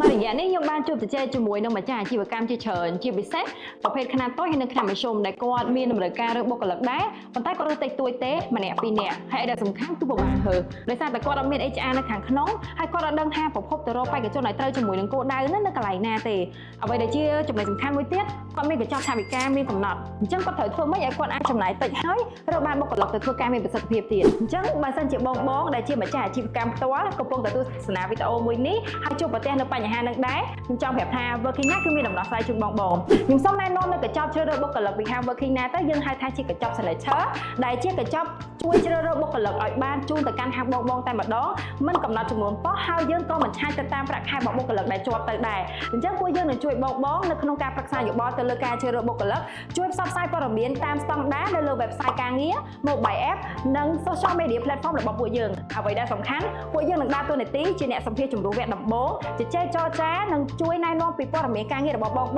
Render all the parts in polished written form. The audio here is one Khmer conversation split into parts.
មករយៈនេះខ្ញុំបានជួបជជែកជាមួយនឹងម្ចាស់អាជីវកម្មជាច្រើនជាពិសេសប្រភេទខ្នាតតូចហើយនិងខ្នាតមធ្យមដែលគាត់មានតម្រូវការរើសបុគ្គលិកដែរប៉ុន្តែគាត់រើសតិចតួចទេម្នាក់ពីរនាក់ហើយដែលសំខាន់គឺពិបាករើសដោយសារតែគាត់អត់មាន HR នៅខាងក្នុងហើយគាត់អត់ដឹងថាប្រភពទៅរកបេក្ខជនឲ្យត្រូវជាមួយនឹងគោលដៅនោះនៅកន្លែងណាទេអ្វីដែលជាចំណុចសំខាន់មួយទៀតគាត់មានកញ្ចប់ថវិកាមានកំណត់អញ្ចឹងគាត់ត្រូវធ្វើម៉េចឲ្យគាត់អាចចំណាយតិចហើយរើសបានបុគ្គលិកទៅធ្វើការមានប្រសិទ្ធភាពទៀតអញ្ចឹងបើសិនជាបងដែលជាម្ចាស់អាជីវកម្មផ្ទាល់កំពុងតែទស្សនាវីដេអូមួយនេះហើយជួបប្រទះនៅបញ្ហានឹងដែរខ្ញុំចង់ប្រាប់ថា Working Net គឺមានដំណោះស្រាយជូនបងខ្ញុំសូមណែនាំនៅកញ្ចប់ជ្រើសរើសបុគ្គលិកពីខាង Working Net ទៅយើងហៅថាជាកញ្ចប់ Signature ដែលជាកញ្ចប់ជួយជ្រើសរើសបុគ្គលិកឲ្យបានជូនទៅកាន់ខាងបងតែម្ដងមិនកំណត់ចំនួនប៉ុស្តិ៍ហើយយើងក៏មិនឆាយទៅតាមប្រាក់ខែរបស់បុគ្គលិកដែលជាប់ទៅដែរអញ្ចឹងពួកយើងនឹងជួយបងនៅក្នុងការប្រឹក្សាយោបល់ទៅលើការជ្រើសរើសបុគ្គលិកជួយផ្សព្វផ្សាយព័ត៌មានតាមស្តង់ដារនៅលើ website ការងារ mobile app និង social media platform របស់ពួកយើងអ្វីដែលសំខាន់ពួកយើងនឹងដើរតួនាទីជាអ្នកសម្ភាសជំនួសវគ្គដំបូងជជែកចរចានិងជួយណែនាំពីព័ត៌មានការងាររបស់បង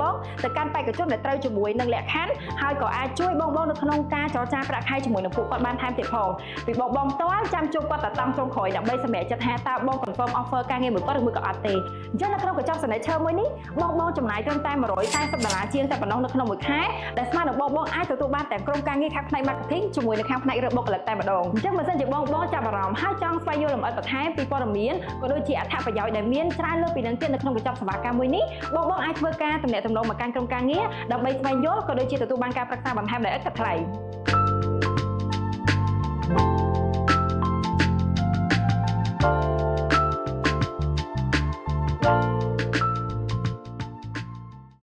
ទៅកាន់បេក្ខជនដែលត្រូវជាមួយនឹងលក្ខខណ្ឌហើយក៏អាចជួយបងនៅក្នុងការចរចាប្រាក់ខែជាមួយនឹងពួកគាត់បានថែមទៀតផងពីបងផ្ទាល់ចាំជួបគាត់តែតាមចុងក្រោយដើម្បីសម្រេចចិត្តថាតើបង confirm offer ការងារមួយគាត់ឬមួយក៏អត់ទេអញ្ចឹងនៅក្នុងកញ្ចប់ signature មួយនេះបងចំណាយត្រឹមតែ$140ជាងតែប៉ុណ្ណោះនៅក្នុងមួយខែដែលស្មើនឹងបងអាចទទួលបានទាំងក្រុមការងារខាងផ្នែក marketing ជាមួយនឹងខាងផ្នែករើសបុគ្គលិកតែម្ដងអញ្ចឹងបើសិនជាបងចាប់អារម្មណ៍ហើយចង់ស្វែងយល់លម្អិតបន្ថែមពីព័ត៌មានក៏ដូចជាអត្ថប្រយោជន៍ដែលមានច្រើនលើសពីនឹងទៀតនៅក្នុងកញ្ចប់សេវាកម្មមួយនេះបងអាចធ្វើការទំនាក់ទំនងមកកាន់ក្រុមការងារដើម្បីស្វែងយល់ក៏ដូចជាទទួលបានការប្រឹក្សាបន្ថែមដោយឥតគិតថ្លៃ